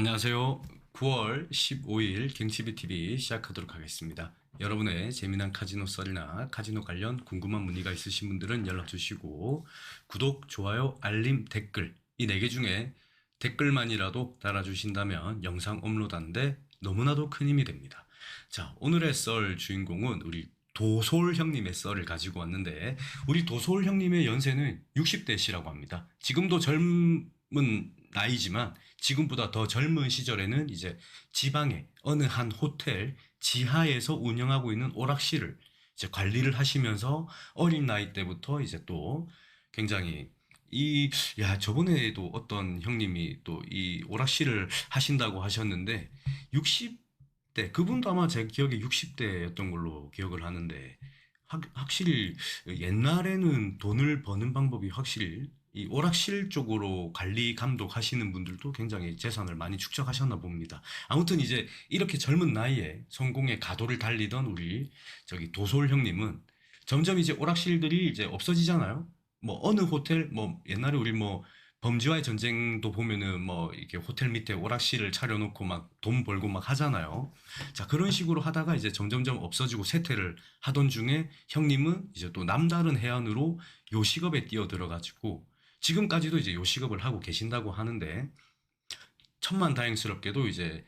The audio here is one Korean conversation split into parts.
안녕하세요. 9월 15일 갱치비TV 시작하도록 하겠습니다. 여러분의 재미난 카지노 썰이나 카지노 관련 궁금한 문의가 있으신 분들은 연락 주시고 구독, 좋아요, 알림, 댓글 이 4개 중에 댓글만이라도 달아주신다면 영상 업로드하는데 너무나도 큰 힘이 됩니다. 자, 오늘의 썰 주인공은 우리 도솔 형님의 썰을 가지고 왔는데 우리 도솔 형님의 연세는 60대시라고 합니다. 지금도 젊은 나이지만 지금보다 더 젊은 시절에는 이제 지방의 어느 한 호텔 지하에서 운영하고 있는 오락실을 이제 관리를 하시면서 어린 나이 때부터 이제 또 굉장히 저번에도 어떤 형님이 또 이 오락실을 하신다고 하셨는데 60대, 그분도 아마 제 기억에 60대였던 걸로 기억을 하는데 확실히 옛날에는 돈을 버는 방법이 확실히 이 오락실 쪽으로 관리 감독하시는 분들도 굉장히 재산을 많이 축적하셨나 봅니다. 아무튼 이제 이렇게 젊은 나이에 성공의 가도를 달리던 우리 저기 도솔 형님은 점점 이제 오락실들이 이제 없어지잖아요. 뭐 어느 호텔 뭐 옛날에 우리 뭐 범죄와의 전쟁도 보면은 뭐 이렇게 호텔 밑에 오락실을 차려놓고 막 돈 벌고 막 하잖아요. 자, 그런 식으로 하다가 이제 점점점 없어지고 쇠퇴를 하던 중에 형님은 이제 또 남다른 해안으로 요식업에 뛰어들어가지고 지금까지도 이제 요식업을 하고 계신다고 하는데 천만다행스럽게도 이제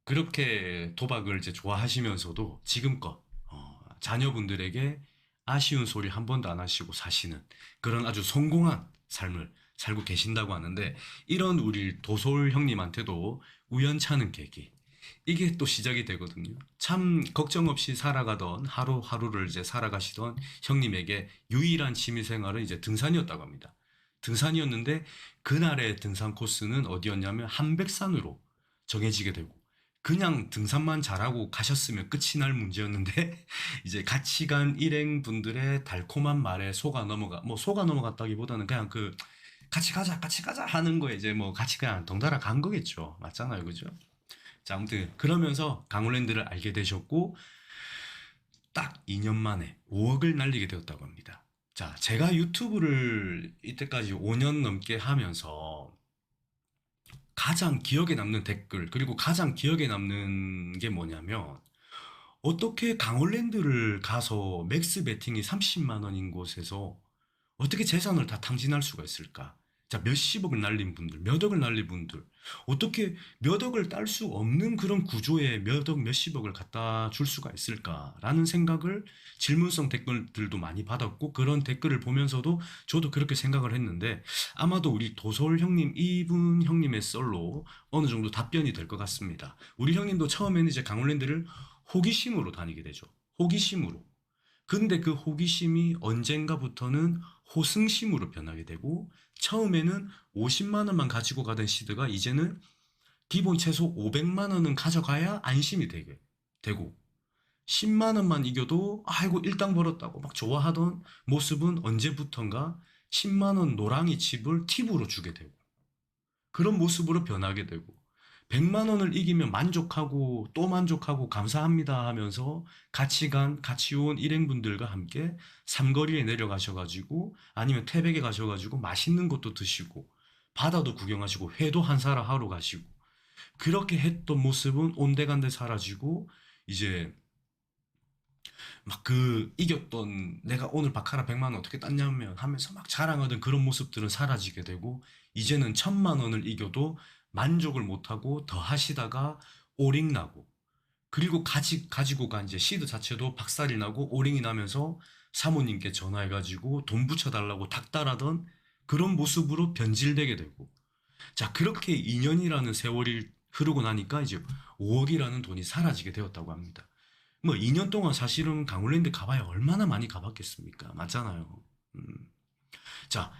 그렇게 도박을 이제 좋아하시면서도 지금껏 자녀분들에게 아쉬운 소리 한 번도 안 하시고 사시는 그런 아주 성공한 삶을 살고 계신다고 하는데 이런 우리 도솔 형님한테도 우연찮은 계기 이게 또 시작이 되거든요. 참 걱정 없이 살아가던 하루하루를 이제 살아가시던 형님에게 유일한 취미생활은 이제 등산이었다고 합니다. 등산이었는데 그날의 등산 코스는 어디였냐면 한백산으로 정해지게 되고 그냥 등산만 잘하고 가셨으면 끝이 날 문제였는데 이제 같이 간 일행분들의 달콤한 말에 속아 넘어갔다기보다는 그냥 그 같이 가자 하는 거에 이제 뭐 같이 그냥 덩달아 간 거겠죠. 맞잖아요. 그죠? 자, 아무튼 그러면서 강원랜드를 알게 되셨고 딱 2년 만에 5억을 날리게 되었다고 합니다. 자, 제가 유튜브를 이때까지 5년 넘게 하면서 가장 기억에 남는 댓글, 그리고 가장 기억에 남는 게 뭐냐면, 어떻게 강원랜드를 가서 맥스 베팅이 30만 원인 곳에서 어떻게 재산을 다 탕진할 수가 있을까? 자, 몇십억을 날린 분들, 몇 억을 날린 분들, 어떻게 몇 억을 딸 수 없는 그런 구조에 몇 억, 몇십억을 갖다 줄 수가 있을까라는 생각을 질문성 댓글들도 많이 받았고, 그런 댓글을 보면서도 저도 그렇게 생각을 했는데, 아마도 우리 도솔 형님, 이분 형님의 썰로 어느 정도 답변이 될 것 같습니다. 우리 형님도 처음에는 이제 강원랜드를 호기심으로 다니게 되죠. 호기심으로. 근데 그 호기심이 언젠가부터는 호승심으로 변하게 되고 처음에는 50만 원만 가지고 가던 시드가 이제는 기본 최소 500만 원은 가져가야 안심이 되고 10만 원만 이겨도 아이고 일당 벌었다고 막 좋아하던 모습은 언제부턴가 10만 원 노랑이 칩을 팁으로 주게 되고 그런 모습으로 변하게 되고 100만 원을 이기면 만족하고 또 만족하고 감사합니다 하면서 같이 온 일행분들과 함께 삼거리에 내려가셔가지고 아니면 태백에 가셔가지고 맛있는 것도 드시고 바다도 구경하시고 회도 한 사라 하러 가시고 그렇게 했던 모습은 온데간데 사라지고 이제 막 그 이겼던 내가 오늘 바카라 100만 원 어떻게 땄냐면 하면서 막 자랑하던 그런 모습들은 사라지게 되고 이제는 1000만 원을 이겨도 만족을 못하고 더 하시다가 오링 나고 그리고 가지고 간 이제 시드 자체도 박살이 나고 오링이 나면서 사모님께 전화해가지고 돈 붙여달라고 닥달하던 그런 모습으로 변질되게 되고 자 그렇게 2년이라는 세월이 흐르고 나니까 이제 5억이라는 돈이 사라지게 되었다고 합니다. 뭐 2년 동안 사실은 강원랜드 가봐야 얼마나 많이 가봤겠습니까? 맞잖아요. 음. 자,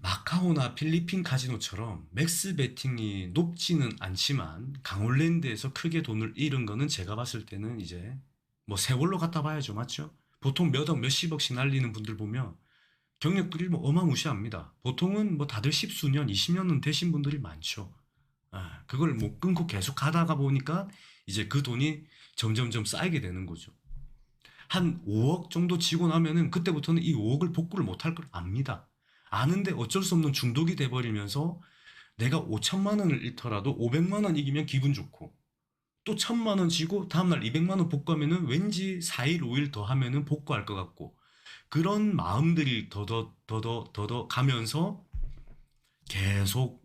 마카오나 필리핀 카지노처럼 맥스 베팅이 높지는 않지만 강원랜드에서 크게 돈을 잃은 거는 제가 봤을 때는 이제 뭐 세월로 갖다 봐야죠. 맞죠? 보통 몇 억, 몇십억씩 날리는 분들 보면 경력들이 뭐 어마무시합니다. 보통은 뭐 다들 십수년, 20년은 되신 분들이 많죠. 아, 그걸 못 끊고 계속 가다가 보니까 이제 그 돈이 점점점 쌓이게 되는 거죠. 한 5억 정도 지고 나면은 그때부터는 이 5억을 복구를 못할 걸 압니다. 아는데 어쩔 수 없는 중독이 돼버리면서 내가 5천만 원을 잃더라도 500만 원 이기면 기분 좋고 또 1,000만 원 지고 다음날 200만 원 복구하면은 왠지 4일 5일 더 하면은 복구할 것 같고 그런 마음들이 더더 가면서 계속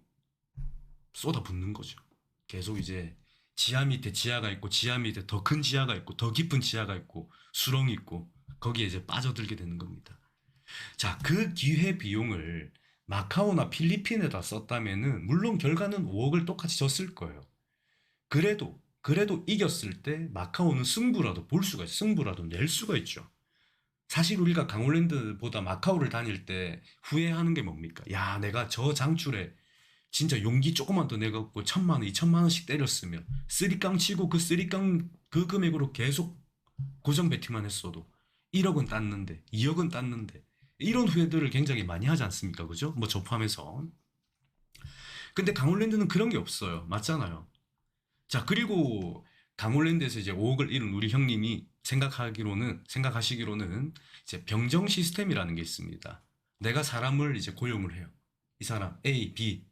쏟아붓는 거죠. 계속 이제 지하 밑에 지하가 있고 지하 밑에 더 큰 지하가 있고 더 깊은 지하가 있고 수렁이 있고 거기에 이제 빠져들게 되는 겁니다. 자, 그 기회 비용을 마카오나 필리핀에다 썼다면은 물론 결과는 5억을 똑같이 졌을 거예요. 그래도 이겼을 때 마카오는 승부라도 볼 수가 있어. 승부라도 낼 수가 있죠. 사실 우리가 강원랜드보다 마카오를 다닐 때 후회하는 게 뭡니까? 야, 내가 저 장출에 진짜 용기 조금만 더 내갖고 1,000만 원, 2천만 원씩 때렸으면 쓰리깡 치고 그 쓰리깡 그 금액으로 계속 고정 베팅만 했어도 1억은 땄는데 2억은 땄는데 이런 후회들을 굉장히 많이 하지 않습니까? 그죠? 뭐 저 포함해서. 근데 강원랜드는 그런 게 없어요. 맞잖아요. 자, 그리고 강원랜드에서 이제 5억을 잃은 우리 형님이 생각하시기로는 이제 병정 시스템이라는 게 있습니다. 내가 사람을 이제 고용을 해요. 이 사람 A, B.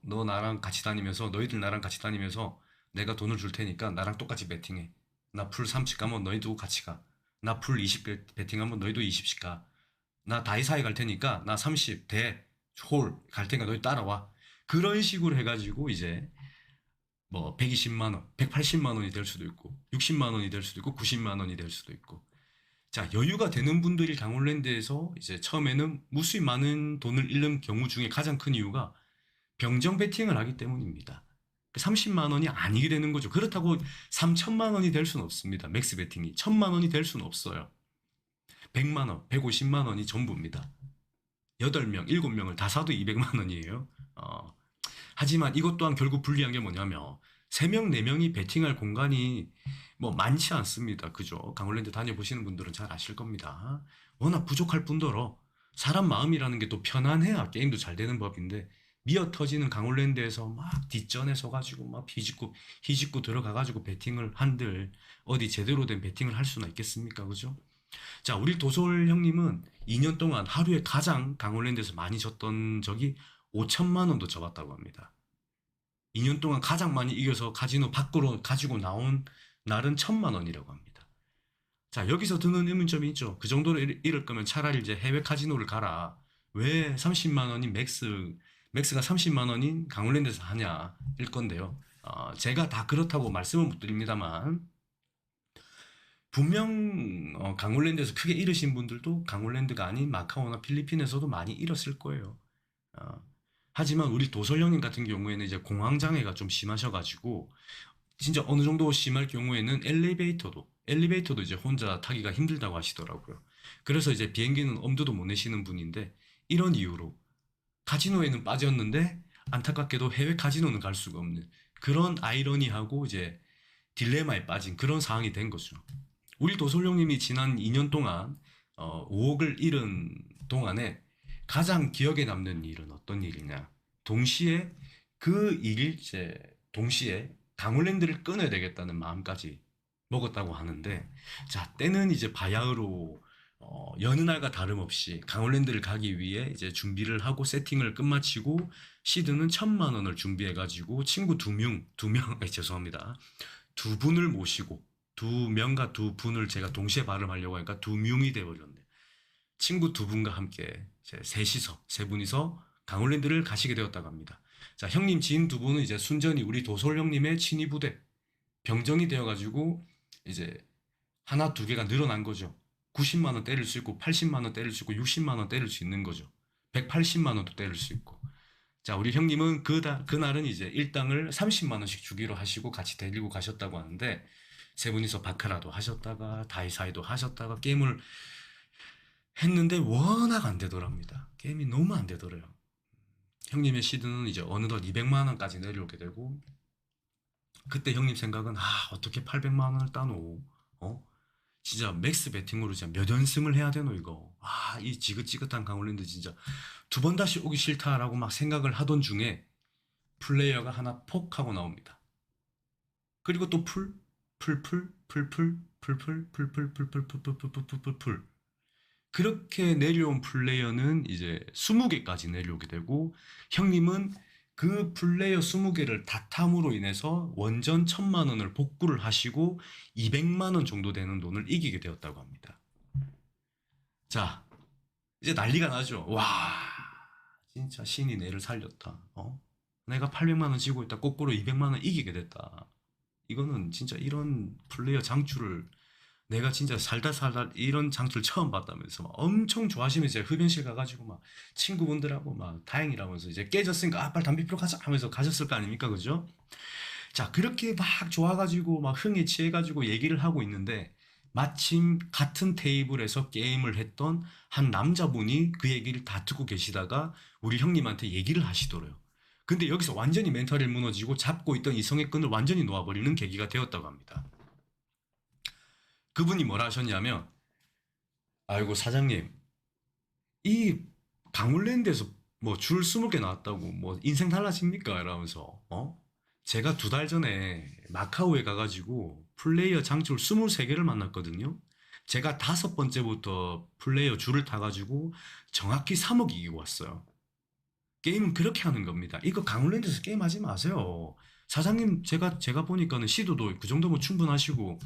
너 나랑 같이 다니면서 너희들 나랑 같이 다니면서 내가 돈을 줄 테니까 나랑 똑같이 베팅해. 나 풀 30 가면 너희도 같이 가. 나 풀 20 베팅하면 너희도 20씩 가. 나 다이사이 갈 테니까 나 30 대 홀 갈 테니까 너희 따라와. 그런 식으로 해가지고 이제 뭐 120만 원, 180만 원이 될 수도 있고 60만 원이 될 수도 있고 90만 원이 될 수도 있고 자, 여유가 되는 분들이 강원랜드에서 이제 처음에는 무수히 많은 돈을 잃는 경우 중에 가장 큰 이유가 병정 베팅을 하기 때문입니다. 30만 원이 아니게 되는 거죠. 그렇다고 3천만 원이 될 수는 없습니다. 맥스 베팅이 1,000만 원이 될 수는 없어요. 100만 원, 150만 원이 전부입니다. 8명, 7명을 다 사도 200만 원이에요. 하지만 이것 또한 결국 불리한 게 뭐냐면 3명, 4명이 베팅할 공간이 뭐 많지 않습니다. 그죠? 강원랜드 다녀보시는 분들은 잘 아실 겁니다. 워낙 부족할 뿐더러 사람 마음이라는 게 또 편안해야 게임도 잘 되는 법인데 미어 터지는 강원랜드에서 막 뒷전에 서가지고 막 희짓고 들어가가지고 베팅을 한들 어디 제대로 된 베팅을 할 수나 있겠습니까? 그죠? 자, 우리 도솔 형님은 2년 동안 하루에 가장 강원랜드에서 많이 졌던 적이 5천만 원도 져봤다고 합니다. 2년 동안 가장 많이 이겨서 카지노 밖으로 가지고 나온 날은 1,000만 원이라고 합니다. 자, 여기서 드는 의문점이 있죠. 그 정도로 잃을 거면 차라리 이제 해외 카지노를 가라. 왜 30만 원인 맥스가 30만 원인 강원랜드에서 하냐, 일 건데요. 제가 다 그렇다고 말씀은 못 드립니다만, 분명 강원랜드에서 크게 잃으신 분들도 강원랜드가 아닌 마카오나 필리핀에서도 많이 잃었을 거예요. 어, 하지만 우리 도설 형님 같은 경우에는 이제 공황장애가 좀 심하셔가지고 진짜 어느 정도 심할 경우에는 엘리베이터도 이제 혼자 타기가 힘들다고 하시더라고요. 그래서 이제 비행기는 엄두도 못 내시는 분인데 이런 이유로 카지노에는 빠졌는데 안타깝게도 해외 카지노는 갈 수가 없는 그런 아이러니하고 이제 딜레마에 빠진 그런 상황이 된 거죠. 우리 도솔룡님이 지난 2년 동안 5억을 잃은 동안에 가장 기억에 남는 일은 어떤 일이냐? 동시에 그 이제 동시에 강원랜드를 끊어야 되겠다는 마음까지 먹었다고 하는데, 자, 때는 이제 바야흐로 여느 날과 다름없이 강원랜드를 가기 위해 이제 준비를 하고 세팅을 끝마치고 시드는 1,000만 원을 준비해가지고 친구 두 명, 죄송합니다. 두 분을 모시고 두 명과 두 분을 제가 동시에 발음하려고 하니까 두 명이 되어버렸네. 친구 두 분과 함께 이제 세 분이서 강원랜드를 가시게 되었다고 합니다. 자, 형님 지인 두 분은 이제 순전히 우리 도솔 형님의 친위 부대 병정이 되어가지고 이제 하나 두 개가 늘어난 거죠. 90만 원 때릴 수 있고 80만 원 때릴 수 있고 60만 원 때릴 수 있는 거죠. 180만 원도 때릴 수 있고. 자, 우리 형님은 그날은 이제 일당을 30만 원씩 주기로 하시고 같이 데리고 가셨다고 하는데 세 분이서 바카라도 하셨다가 다이사이도 하셨다가 게임을 했는데 워낙 안 되더랍니다. 게임이 너무 안 되더래요. 형님의 시드는 이제 어느덧 200만 원까지 내려오게 되고 그때 형님 생각은 어떻게 800만 원을 따노? 진짜 맥스 베팅으로 진짜 몇 연승을 해야 되노 이거. 이 지긋지긋한 강원랜드 진짜 두 번 다시 오기 싫다라고 막 생각을 하던 중에 플레이어가 하나 폭 하고 나옵니다. 그리고 또 풀 그렇게 내려온 플레이어는 이제 20개까지 내려오게 되고 형님은 그 플레이어 20개를 다탐으로 인해서 원전 1000만 원을 복구를 하시고 200만 원 정도 되는 돈을 이기게 되었다고 합니다. 자, 이제 난리가 나죠. 와, 진짜 신이 내를 살렸다. 내가 800만 원 지고 있다. 거꾸로 200만 원 이기게 됐다. 이거는 진짜 이런 플레이어 장출을 내가 진짜 살다 살다 이런 장출 처음 봤다면서 막 엄청 좋아하시면 이제 흡연실 가가지고 막 친구분들하고 막 다행이라면서 이제 깨졌으니까 빨리 담배 피러 가자 하면서 가셨을 거 아닙니까, 그죠? 자, 그렇게 막 좋아가지고 막 흥에 취해가지고 얘기를 하고 있는데 마침 같은 테이블에서 게임을 했던 한 남자분이 그 얘기를 다 듣고 계시다가 우리 형님한테 얘기를 하시더래요. 근데 여기서 완전히 멘탈이 무너지고 잡고 있던 이성의 끈을 완전히 놓아버리는 계기가 되었다고 합니다. 그분이 뭐라 하셨냐면, 아이고 사장님, 이 강원랜드에서 뭐 줄 20개 나왔다고 뭐 인생 달라집니까? 이러면서 제가 2달 전에 마카오에 가가지고 플레이어 장출 23개를 만났거든요. 제가 5번째부터 플레이어 줄을 타가지고 정확히 3억 이기고 왔어요. 게임은 그렇게 하는 겁니다. 이거 강원랜드에서 게임하지 마세요. 사장님 제가 보니까는 시도도 그 정도면 충분하시고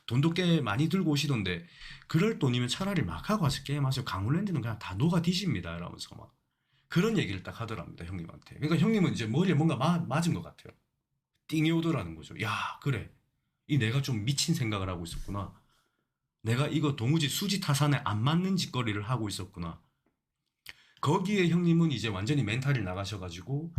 돈도 꽤 많이 들고 오시던데 그럴 돈이면 차라리 막하고 와서 게임하세요. 강원랜드는 그냥 다 녹아 뒤집니다. 이러면서 막 그런 얘기를 딱 하더랍니다. 형님한테. 그러니까 형님은 이제 머리에 뭔가 맞은 것 같아요. 띵이 오더라는 거죠. 야, 그래. 이 내가 좀 미친 생각을 하고 있었구나. 내가 이거 도무지 수지 타산에 안 맞는 짓거리를 하고 있었구나. 거기에 형님은 이제 완전히 멘탈이 나가셔가지고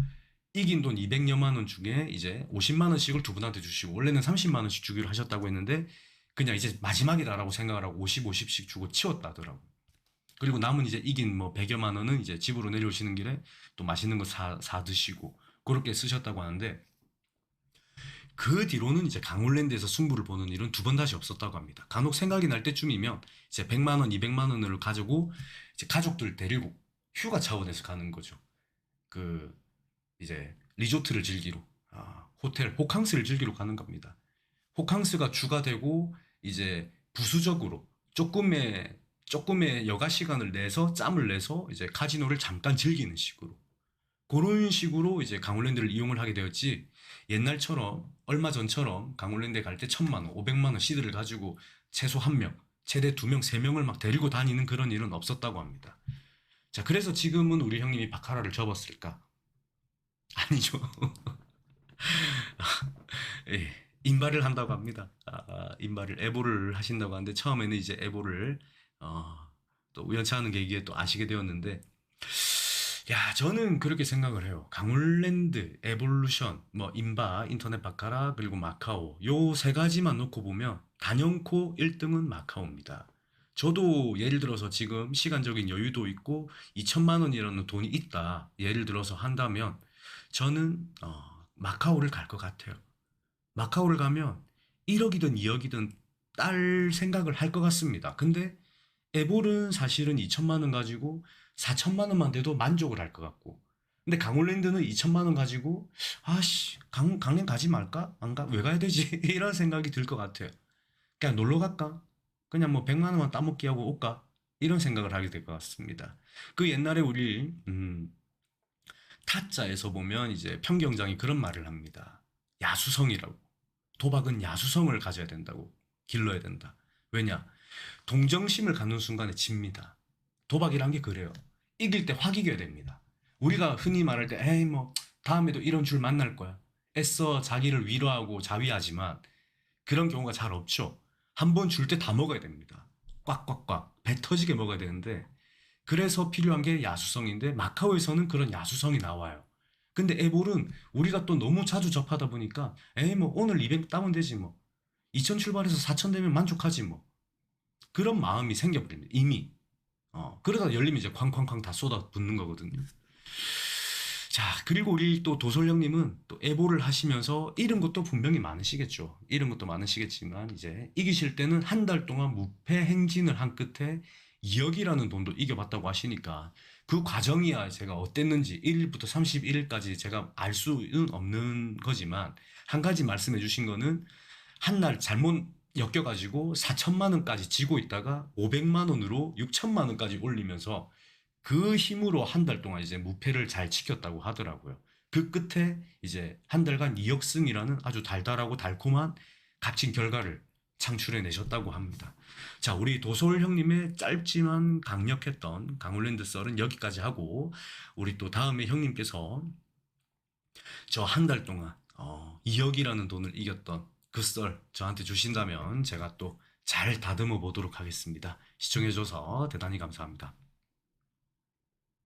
이긴 돈 200여만 원 중에 이제 50만 원씩을 두 분한테 주시고 원래는 30만 원씩 주기로 하셨다고 했는데 그냥 이제 마지막이다라고 생각을 하고 50, 50씩 주고 치웠다더라고. 그리고 남은 이제 이긴 뭐 100여만 원은 이제 집으로 내려오시는 길에 또 맛있는 거 사 드시고 그렇게 쓰셨다고 하는데 그 뒤로는 이제 강원랜드에서 승부를 보는 일은 2번 다시 없었다고 합니다. 간혹 생각이 날 때쯤이면 이제 100만 원, 200만 원을 가지고 이제 가족들 데리고 휴가 차원에서 가는 거죠. 그 이제 리조트를 즐기러 호텔 호캉스를 즐기러 가는 겁니다. 호캉스가 주가 되고 이제 부수적으로 조금의 여가 시간을 내서 짬을 내서 이제 카지노를 잠깐 즐기는 식으로 그런 식으로 이제 강원랜드를 이용을 하게 되었지 옛날처럼 얼마 전처럼 강원랜드에 갈 때 1000만 원, 500만 원 시드를 가지고 최소 1명, 최대 2명, 3명을 막 데리고 다니는 그런 일은 없었다고 합니다. 자, 그래서 지금은 우리 형님이 바카라를 접었을까? 아니죠. 예, 인발을 한다고 합니다. 인발을 애보를 하신다고 하는데 처음에는 이제 애보를 어, 또 우연치 않은 계기에 또 아시게 되었는데 야, 저는 그렇게 생각을 해요. 강원랜드, 에볼루션, 뭐 인바, 인터넷 바카라, 그리고 마카오 요 세 가지만 놓고 보면 단연코 1등은 마카오입니다. 저도 예를 들어서 지금 시간적인 여유도 있고 2천만 원이라는 돈이 있다. 예를 들어서 한다면 저는 마카오를 갈 것 같아요. 마카오를 가면 1억이든 2억이든 딸 생각을 할 것 같습니다. 근데 에볼은 사실은 2천만 원 가지고 4천만 원만 돼도 만족을 할 것 같고. 근데 강원랜드는 2천만 원 가지고 아씨 강릉 가지 말까? 안 가? 왜 가야 되지? 이런 생각이 들 것 같아요. 그냥 놀러 갈까? 그냥 뭐 100만 원만 따먹기 하고 올까? 이런 생각을 하게 될 것 같습니다. 그 옛날에 우리 타짜에서 보면 이제 평경장이 그런 말을 합니다. 야수성이라고. 도박은 야수성을 가져야 된다고. 길러야 된다. 왜냐? 동정심을 갖는 순간에 집니다. 도박이란 게 그래요. 이길 때 확 이겨야 됩니다. 우리가 흔히 말할 때 에이 뭐 다음에도 이런 줄 만날 거야. 애써 자기를 위로하고 자위하지만 그런 경우가 잘 없죠. 한 번 줄 때 다 먹어야 됩니다. 꽉꽉꽉 배 터지게 먹어야 되는데 그래서 필요한 게 야수성인데 마카오에서는 그런 야수성이 나와요. 근데 에볼은 우리가 또 너무 자주 접하다 보니까 에이 뭐 오늘 200 따면 되지 뭐 2000 출발해서 4000 되면 만족하지 뭐 그런 마음이 생겨버립니다. 이미 그러다 열리면 이제 쾅쾅쾅 다 쏟아 붓는 거거든요. 자, 그리고 우리 또 도솔 형님은 또 에보를 하시면서 잃은 것도 분명히 많으시겠죠. 잃은 것도 많으시겠지만 이제 이기실 때는 한 달 동안 무패 행진을 한 끝에 2억이라는 돈도 이겨봤다고 하시니까 그 과정이야 제가 어땠는지 1일부터 31일까지 제가 알 수는 없는 거지만 한 가지 말씀해 주신 거는 한 날 잘못 엮여가지고 4천만 원까지 지고 있다가 500만 원으로 6천만 원까지 올리면서 그 힘으로 한 달 동안 이제 무패를 잘 지켰다고 하더라고요. 그 끝에 이제 한 달간 2역승이라는 아주 달달하고 달콤한 값진 결과를 창출해 내셨다고 합니다. 자, 우리 도솔 형님의 짧지만 강력했던 강원랜드 썰은 여기까지 하고, 우리 또 다음에 형님께서 저 한 달 동안 2억이라는 돈을 이겼던 그 썰 저한테 주신다면 제가 또 잘 다듬어 보도록 하겠습니다. 시청해줘서 대단히 감사합니다.